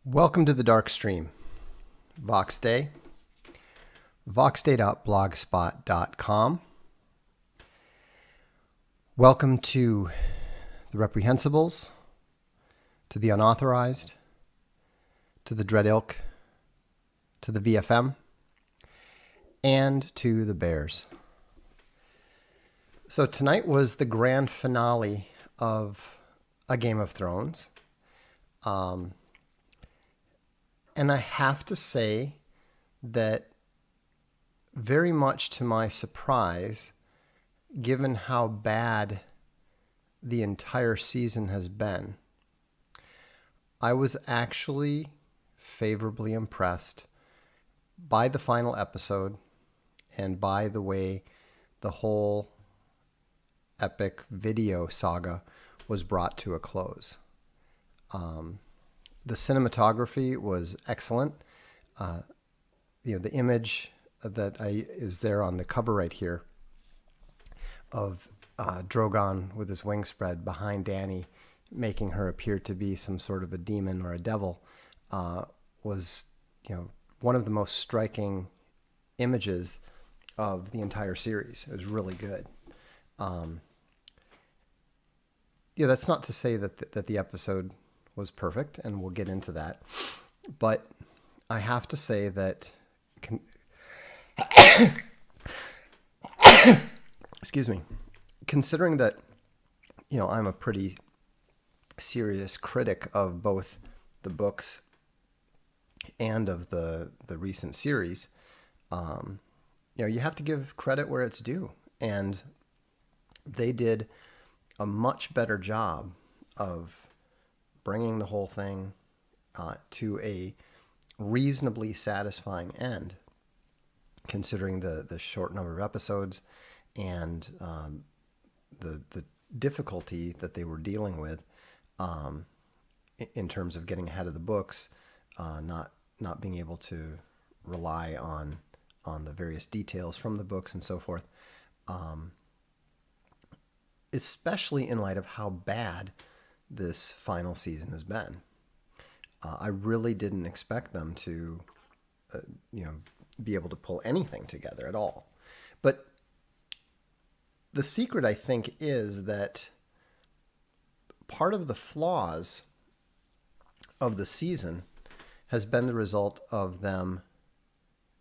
Welcome to the Darkstream. Vox Day. voxday.blogspot.com. Welcome to the reprehensibles, to the unauthorized, to the dread ilk, to the VFM, and to the bears. So tonight was the grand finale of A Game of Thrones. And I have to say that very much to my surprise, given how bad the entire season has been, I was actually favorably impressed by the final episode and by the way the whole epic video saga was brought to a close. The cinematography was excellent. The image that is there on the cover right here of Drogon with his wings spread behind Dany, making her appear to be some sort of a demon or a devil, was one of the most striking images of the entire series. It was really good. That's not to say that the episode was perfect, and we'll get into that. But I have to say that, excuse me, considering that, I'm a pretty serious critic of both the books and of the recent series, you have to give credit where it's due. And they did a much better job of bringing the whole thing to a reasonably satisfying end, considering the short number of episodes and the difficulty that they were dealing with in terms of getting ahead of the books, not being able to rely on the various details from the books and so forth, especially in light of how bad this final season has been. I really didn't expect them to, be able to pull anything together at all. But the secret, I think, is that part of the flaws of the season has been the result of them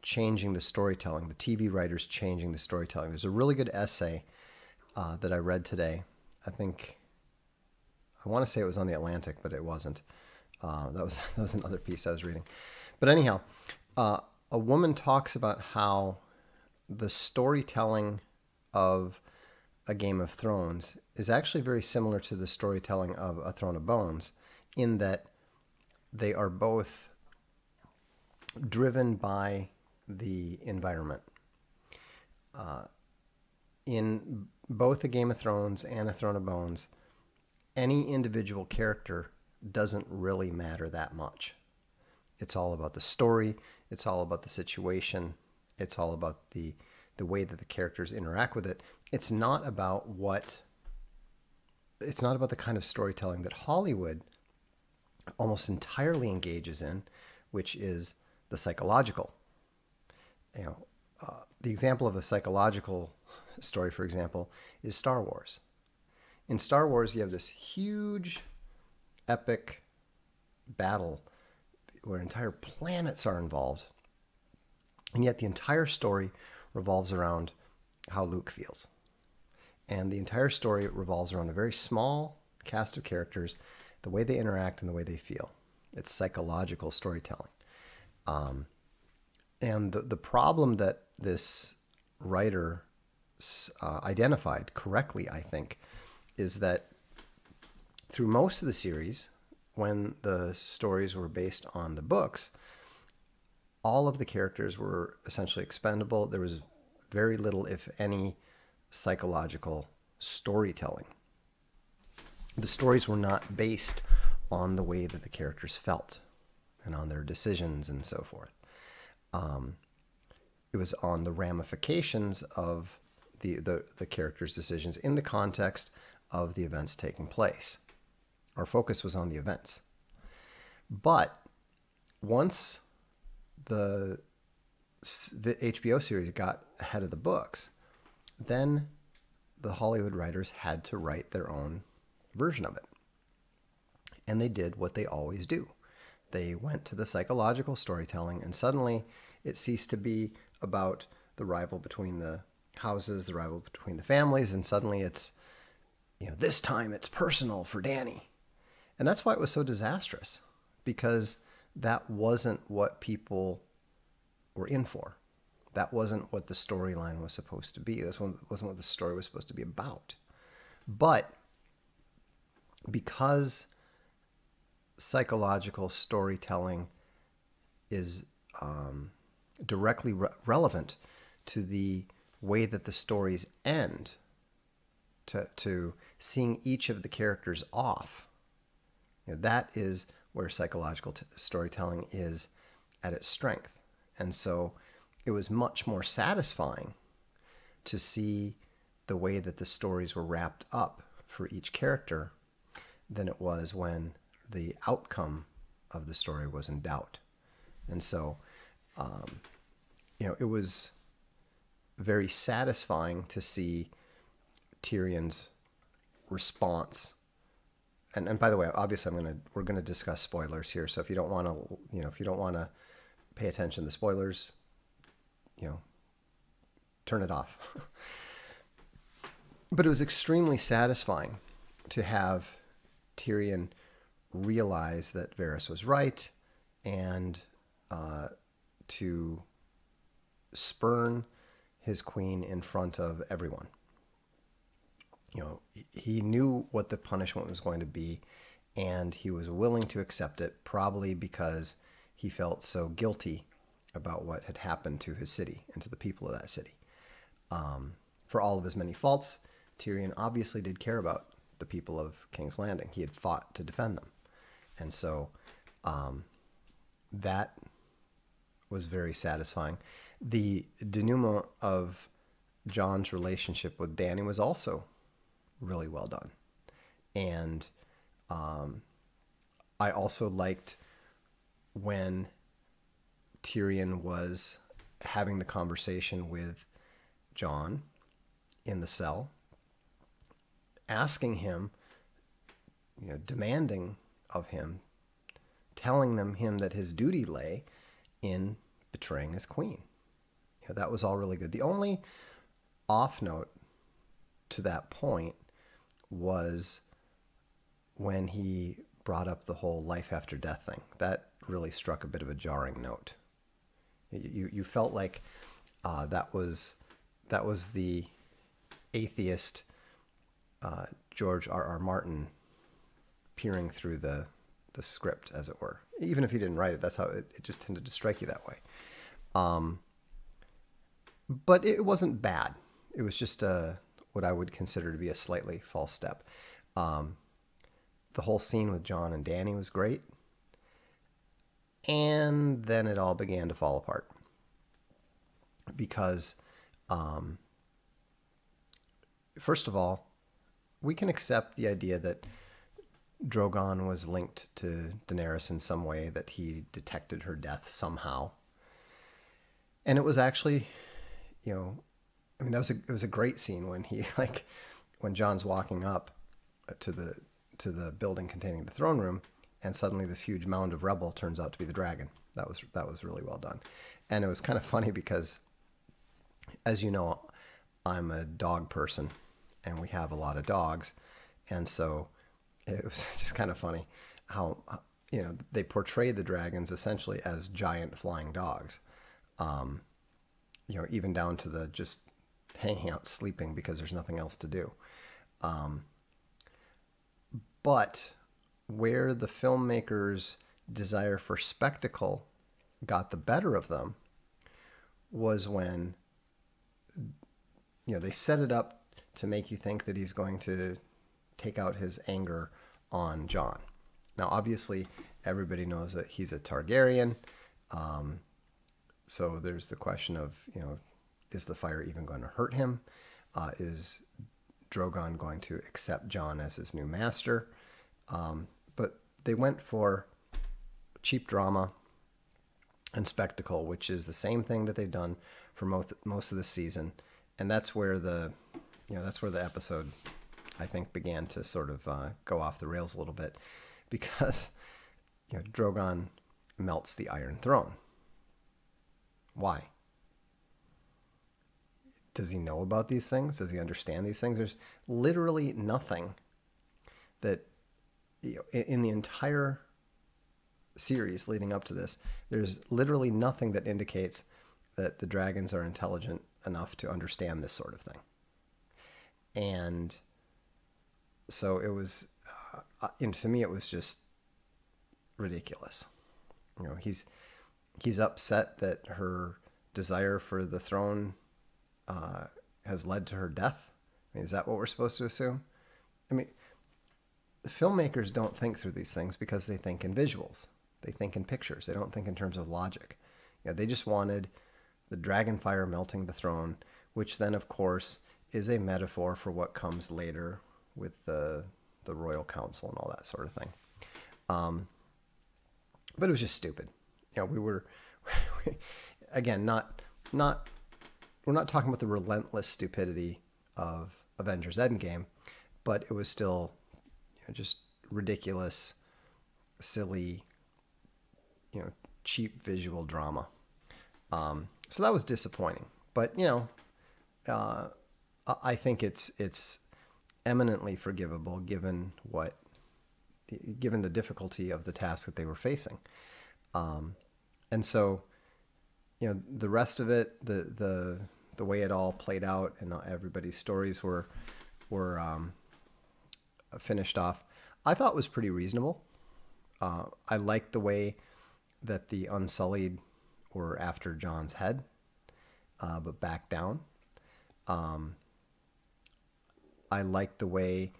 changing the storytelling, the TV writers changing the storytelling. There's a really good essay that I read today. I want to say it was on The Atlantic, but it wasn't. That was another piece I was reading. But anyhow, a woman talks about how the storytelling of A Game of Thrones is actually very similar to the storytelling of A Throne of Bones, in that they are both driven by the environment. In both A Game of Thrones and A Throne of Bones, any individual character doesn't really matter that much. It's all about the story. It's all about the situation. It's all about the way that the characters interact with it. It's not about the kind of storytelling that Hollywood almost entirely engages in, which is the psychological. The example of a psychological story, for example, is Star Wars. In Star Wars, you have this huge, epic battle where entire planets are involved, and yet the entire story revolves around how Luke feels. And the entire story revolves around a very small cast of characters, the way they interact and the way they feel. It's psychological storytelling. And the problem that this writer identified correctly, I think, is that through most of the series, when the stories were based on the books, all of the characters were essentially expendable. There was very little, if any, psychological storytelling. The stories were not based on the way that the characters felt and on their decisions and so forth. It was on the ramifications of the characters' decisions in the context of the events taking place. Our focus was on the events. But once the HBO series got ahead of the books, then the Hollywood writers had to write their own version of it. And they did what they always do. They went to the psychological storytelling, and suddenly it ceased to be about the rival between the houses, the rival between the families, and suddenly it's, this time it's personal for Danny. And that's why it was so disastrous, because that wasn't what people were in for. That wasn't what the storyline was supposed to be. That wasn't what the story was supposed to be about. But because psychological storytelling is directly relevant to the way that the stories end, to seeing each of the characters off, that is where psychological storytelling is at its strength. And so it was much more satisfying to see the way that the stories were wrapped up for each character than it was when the outcome of the story was in doubt. And so, it was very satisfying to see Tyrion's response. And by the way, obviously we're gonna discuss spoilers here. So if you don't want to, pay attention to spoilers, turn it off. But it was extremely satisfying to have Tyrion realize that Varys was right, and to spurn his queen in front of everyone. He knew what the punishment was going to be, and he was willing to accept it, probably because he felt so guilty about what had happened to his city and to the people of that city. For all of his many faults, Tyrion obviously did care about the people of King's Landing. He had fought to defend them. And so that was very satisfying. The denouement of Jon's relationship with Dany was also really well done. And I also liked when Tyrion was having the conversation with Jon in the cell, asking him, demanding of him, telling him that his duty lay in betraying his queen. That was all really good. The only off note to that point was when he brought up the whole life after death thing. That really struck a bit of a jarring note. You felt like that was the atheist George R.R. Martin peering through the script, as it were. Even if he didn't write it, that's how it just tended to strike you that way. But it wasn't bad. It was just what I would consider to be a slightly false step. The whole scene with Jon and Dany was great. And then it all began to fall apart. Because, first of all, we can accept the idea that Drogon was linked to Daenerys in some way, that he detected her death somehow. And it was actually, it was a great scene when when Jon's walking up to the building containing the throne room, and suddenly this huge mound of rubble turns out to be the dragon. That was really well done. And it was kind of funny because, as you know, I'm a dog person, and we have a lot of dogs. And so it was just kind of funny how, they portrayed the dragons essentially as giant flying dogs. Even down to the just hanging out sleeping because there's nothing else to do. But where the filmmakers' desire for spectacle got the better of them was when, they set it up to make you think that he's going to take out his anger on Jon. Now, obviously, everybody knows that he's a Targaryen. So there's the question of, is the fire even going to hurt him? Is Drogon going to accept Jon as his new master? But they went for cheap drama, and spectacle, which is the same thing that they've done for most of the season, and that's where the episode, I think, began to sort of go off the rails a little bit, because Drogon melts the Iron Throne. Why? Does he know about these things? Does he understand these things? There's literally nothing that, in the entire series leading up to this, there's literally nothing that indicates that the dragons are intelligent enough to understand this sort of thing. And so it was, to me, it was just ridiculous. He's upset that her desire for the throne has led to her death. I mean, is that what we're supposed to assume? I mean, the filmmakers don't think through these things because they think in visuals. They think in pictures. They don't think in terms of logic. They just wanted the dragon fire melting the throne, which then, of course, is a metaphor for what comes later with the royal council and all that sort of thing. But it was just stupid. We were, again, we're not talking about the relentless stupidity of Avengers Endgame, but it was still just ridiculous, silly, cheap visual drama. So that was disappointing. But I think it's eminently forgivable given the difficulty of the task that they were facing. And so, the rest of it, the way it all played out, and everybody's stories were finished off, I thought was pretty reasonable. I liked the way that the Unsullied were after Jon's head, but back down. I liked the way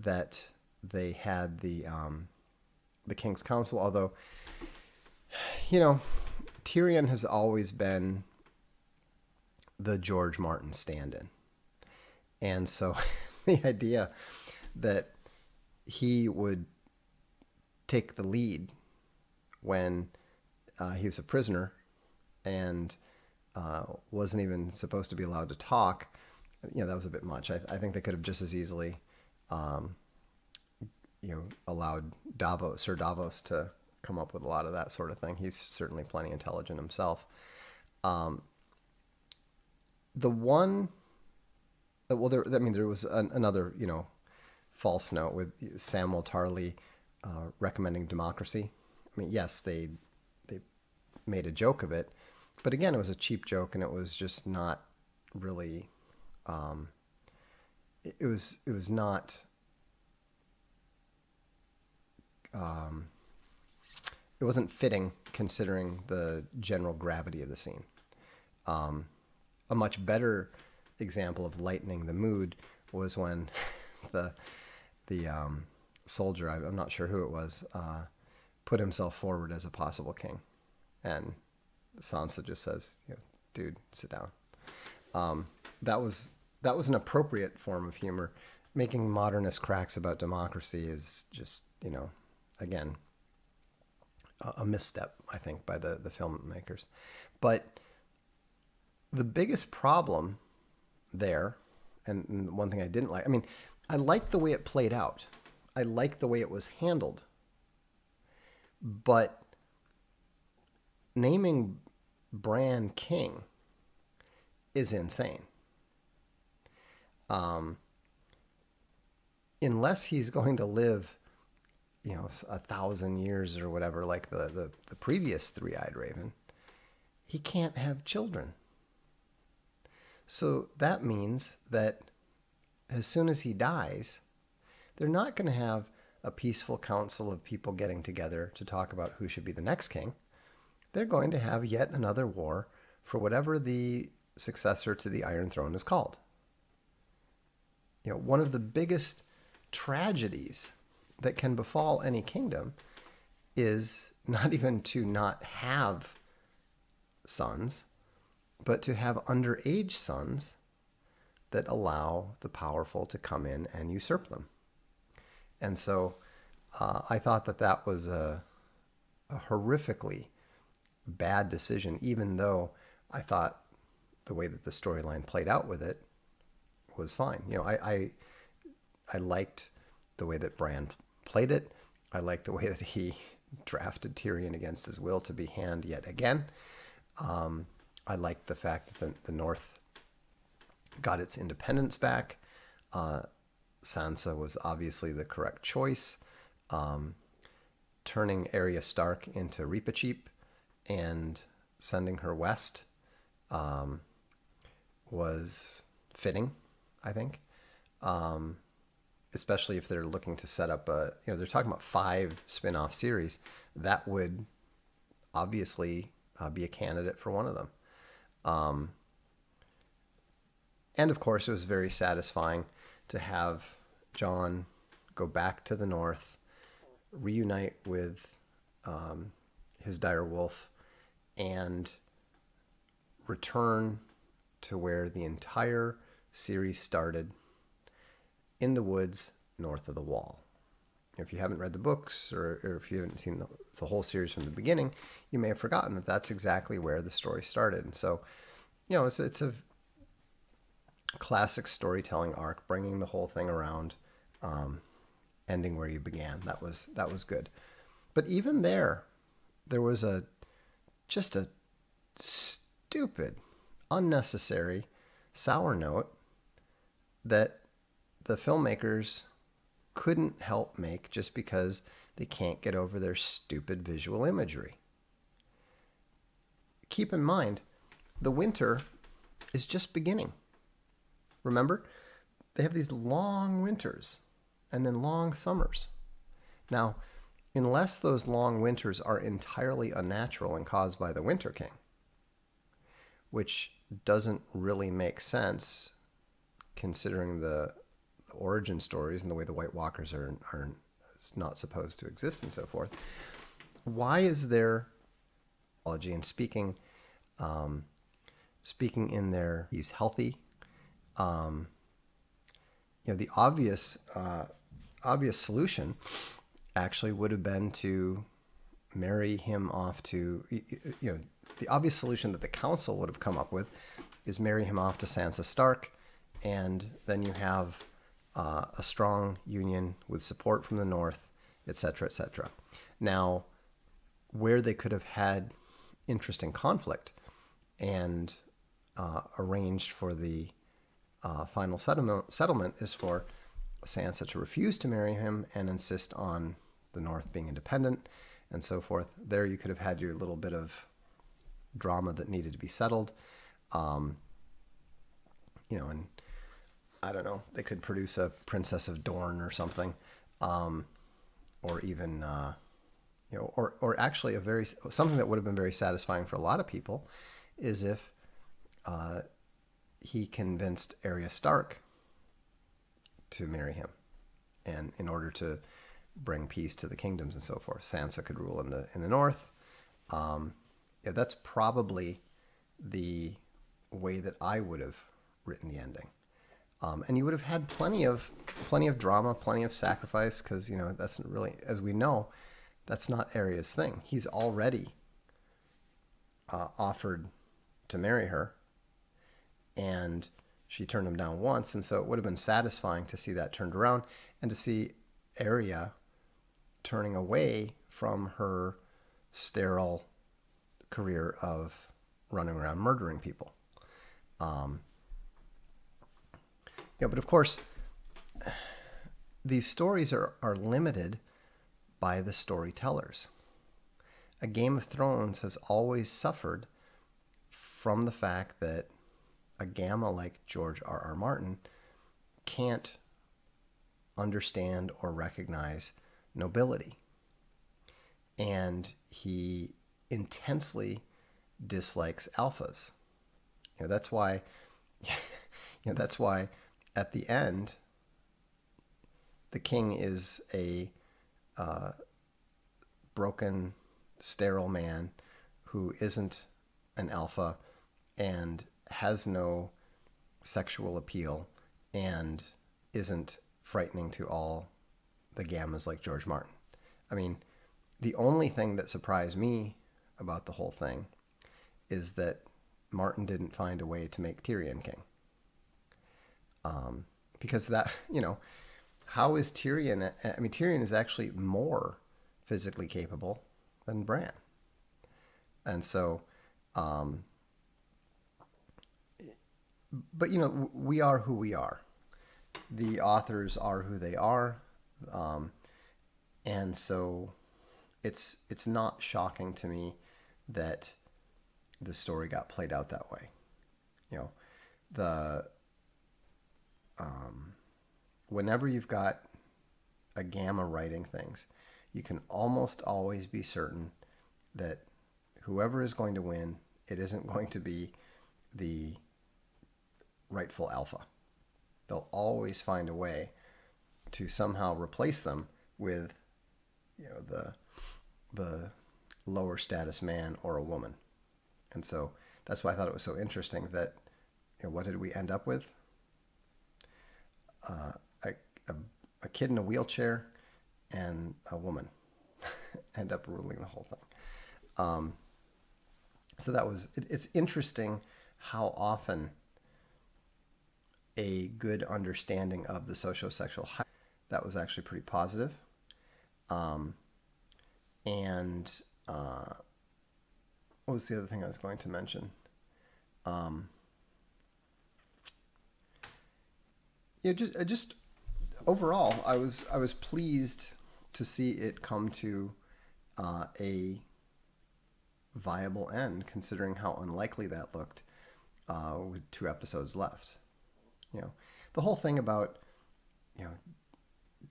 that they had the King's Council, although, Tyrion has always been the George Martin stand-in. And so the idea that he would take the lead when he was a prisoner and wasn't even supposed to be allowed to talk, that was a bit much. I think they could have just as easily allowed Sir Davos to come up with a lot of that sort of thing. He's certainly plenty intelligent himself. There was another, false note with Samwell Tarly recommending democracy. I mean, yes, they made a joke of it, but again, it was a cheap joke, and it was just not really. It was not. It wasn't fitting considering the general gravity of the scene. A much better example of lightening the mood was when the soldier, I'm not sure who it was, put himself forward as a possible king, and Sansa just says, "Dude, sit down." That was an appropriate form of humor. Making modernist cracks about democracy is just, again, a misstep, I think, by the filmmakers. But the biggest problem there, and one thing I didn't like, I liked the way it played out. I liked the way it was handled. But naming Bran king is insane. Unless he's going to live 1,000 years or whatever, like the previous three-eyed raven, he can't have children. So that means that as soon as he dies, they're not going to have a peaceful council of people getting together to talk about who should be the next king. They're going to have yet another war for whatever the successor to the Iron Throne is called. One of the biggest tragedies that can befall any kingdom is not even to not have sons, but to have underage sons that allow the powerful to come in and usurp them. And so I thought that was a horrifically bad decision, even though I thought the way that the storyline played out with it was fine. You know, I liked the way that Bran played it. I liked the way that he drafted Tyrion against his will to be Hand yet again. I liked the fact that the North got its independence back. Sansa was obviously the correct choice. Turning Arya Stark into Reepicheep and sending her west was fitting, I think. Especially if they're looking to set up they're talking about 5 spin-off series. That would obviously be a candidate for one of them. And of course, it was very satisfying to have Jon go back to the North, reunite with his dire wolf, and return to where the entire series started, in the woods north of the Wall. If you haven't read the books, or if you haven't seen the whole series from the beginning, you may have forgotten that that's exactly where the story started. And so, you know, it's a classic storytelling arc, bringing the whole thing around, ending where you began. That was good. But even there was just a stupid, unnecessary, sour note that the filmmakers couldn't help make just because they can't get over their stupid visual imagery. Keep in mind, the winter is just beginning. Remember, they have these long winters and then long summers. Now, unless those long winters are entirely unnatural and caused by the Winter King, which doesn't really make sense considering the origin stories and the way the White Walkers are not supposed to exist and so forth. Why is there apology and speaking in there? He's healthy. The obvious solution actually would have been to marry him off to, the obvious solution that the council would have come up with is marry him off to Sansa Stark, and then you have a strong union with support from the North, etc., etc. Now, where they could have had interesting conflict and arranged for the final settlement is for Sansa to refuse to marry him and insist on the North being independent and so forth. There you could have had your little bit of drama that needed to be settled. And I don't know, they could produce a Princess of Dorne or something, or even, or actually something that would have been very satisfying for a lot of people is if he convinced Arya Stark to marry him, and in order to bring peace to the kingdoms and so forth. Sansa could rule in the North. That's probably the way that I would have written the ending. And you would have had plenty of drama, plenty of sacrifice, because that's really, as we know, that's not Arya's thing. He's already offered to marry her, and she turned him down once, and so it would have been satisfying to see that turned around and to see Arya turning away from her sterile career of running around murdering people. But of course, these stories are limited by the storytellers. A Game of Thrones has always suffered from the fact that a gamma like George R.R. Martin can't understand or recognize nobility. And he intensely dislikes alphas. That's why at the end, the king is a broken, sterile man who isn't an alpha and has no sexual appeal and isn't frightening to all the gammas like George Martin. I mean, the only thing that surprised me about the whole thing is that Martin didn't find a way to make Tyrion king. Because that, how is Tyrion? I mean, Tyrion is actually more physically capable than Bran. And so, but we are who we are. The authors are who they are, and so it's not shocking to me that the story got played out that way. The whenever you've got a Gamma writing things, you can almost always be certain that whoever is going to win, it isn't going to be the rightful alpha. They'll always find a way to somehow replace them with the lower status man or a woman. And so that's why I thought it was so interesting that what did we end up with? A kid in a wheelchair and a woman end up ruling the whole thing. So that was it's interesting how often a good understanding of the sociosexual that was actually pretty positive. And what was the other thing I was going to mention? Just overall, I was pleased to see it come to a viable end, considering how unlikely that looked with 2 episodes left. The whole thing about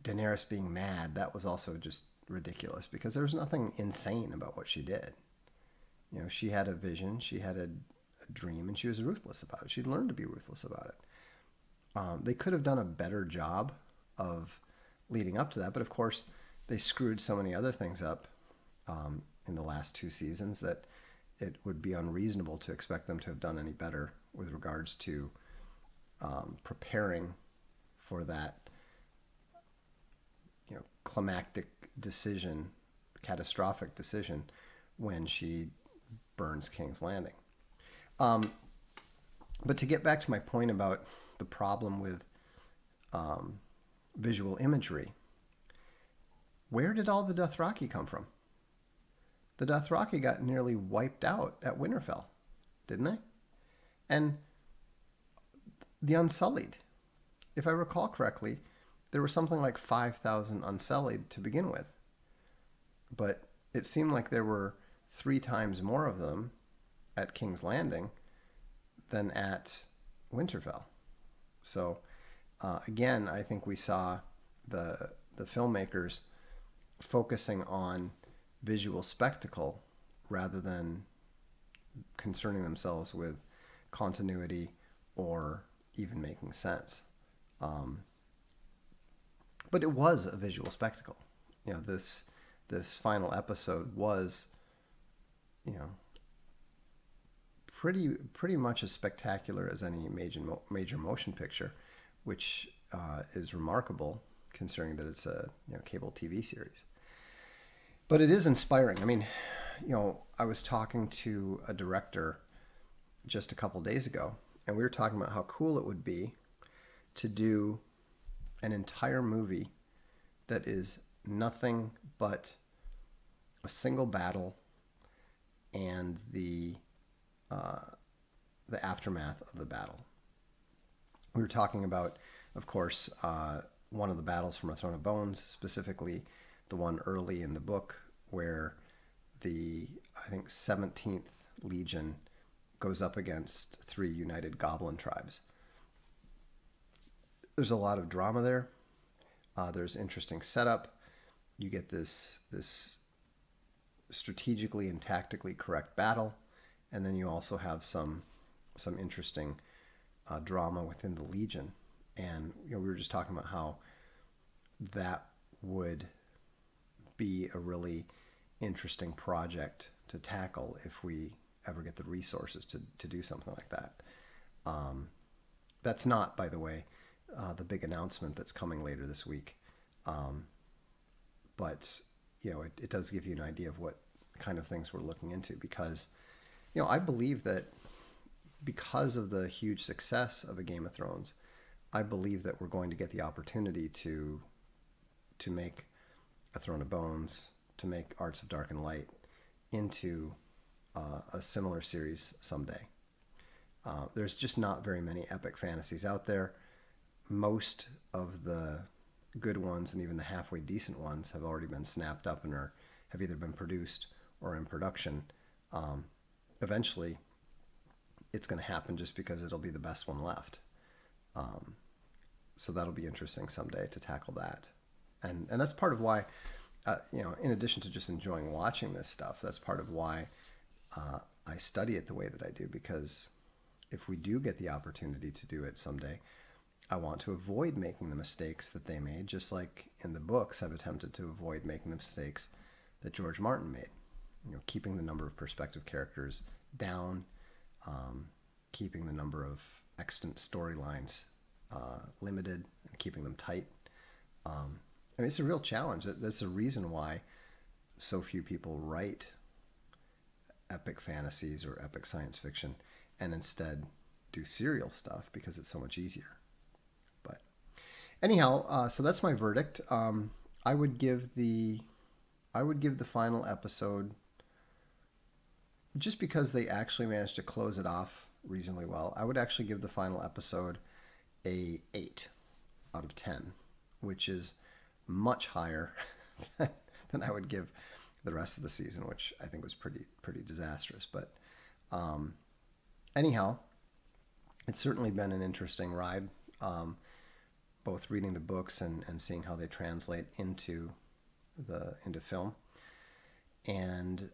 Daenerys being mad, that was also just ridiculous because there was nothing insane about what she did. She had a vision, she had a dream, and she was ruthless about it. She'd learned to be ruthless about it. They could have done a better job of leading up to that, but of course they screwed so many other things up in the last 2 seasons that it would be unreasonable to expect them to have done any better with regards to preparing for that climactic decision, catastrophic decision when she burns King's Landing. But to get back to my point about the problem with visual imagery, where did all the Dothraki come from? The Dothraki got nearly wiped out at Winterfell, didn't they? And the Unsullied, if I recall correctly, there were something like 5,000 Unsullied to begin with. But it seemed like there were 3 times more of them at King's Landing than at Winterfell. So again, I think we saw the filmmakers focusing on visual spectacle rather than concerning themselves with continuity or even making sense. But it was a visual spectacle. This final episode was, pretty much as spectacular as any major motion picture, which is remarkable considering that it's a cable TV series. But it is inspiring. I mean, I was talking to a director just a couple days ago, and we were talking about how cool it would be to do an entire movie that is nothing but a single battle and the aftermath of the battle. We were talking about, of course, one of the battles from A Throne of Bones, specifically the one early in the book where the, I think, 17th Legion goes up against 3 united goblin tribes. There's a lot of drama there. There's interesting setup. You get this strategically and tactically correct battle, and then you also have some interesting drama within the Legion. And we were just talking about how that would be a really interesting project to tackle if we ever get the resources to do something like that. That's not, by the way, the big announcement that's coming later this week. But it does give you an idea of what kind of things we're looking into, because, you know, I believe that because of the huge success of A Game of Thrones, I believe that we're going to get the opportunity to make A Throne of Bones, to make Arts of Dark and Light into a similar series someday. There's just not very many epic fantasies out there. Most of the good ones and even the halfway decent ones have already been snapped up and have either been produced or in production. Eventually, it's going to happen just because it'll be the best one left. So that'll be interesting someday to tackle that. And that's part of why, you know, in addition to just enjoying watching this stuff, that's part of why I study it the way that I do, because if we do get the opportunity to do it someday, I want to avoid making the mistakes that they made, just like in the books I've attempted to avoid making the mistakes that George Martin made. You know, keeping the number of perspective characters down, keeping the number of extant storylines limited, and keeping them tight. I mean, it's a real challenge. That's a reason why so few people write epic fantasies or epic science fiction and instead do serial stuff, because it's so much easier. But anyhow, so that's my verdict. I would give the final episode, just because they actually managed to close it off reasonably well, I would actually give the final episode a 8 out of 10, which is much higher than I would give the rest of the season, which I think was pretty disastrous. But anyhow, it's certainly been an interesting ride, both reading the books and seeing how they translate into film. And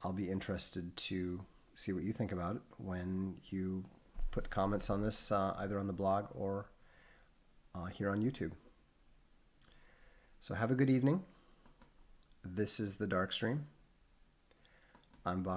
I'll be interested to see what you think about it when you put comments on this, either on the blog or here on YouTube. So have a good evening. This is the Darkstream. I'm Bob.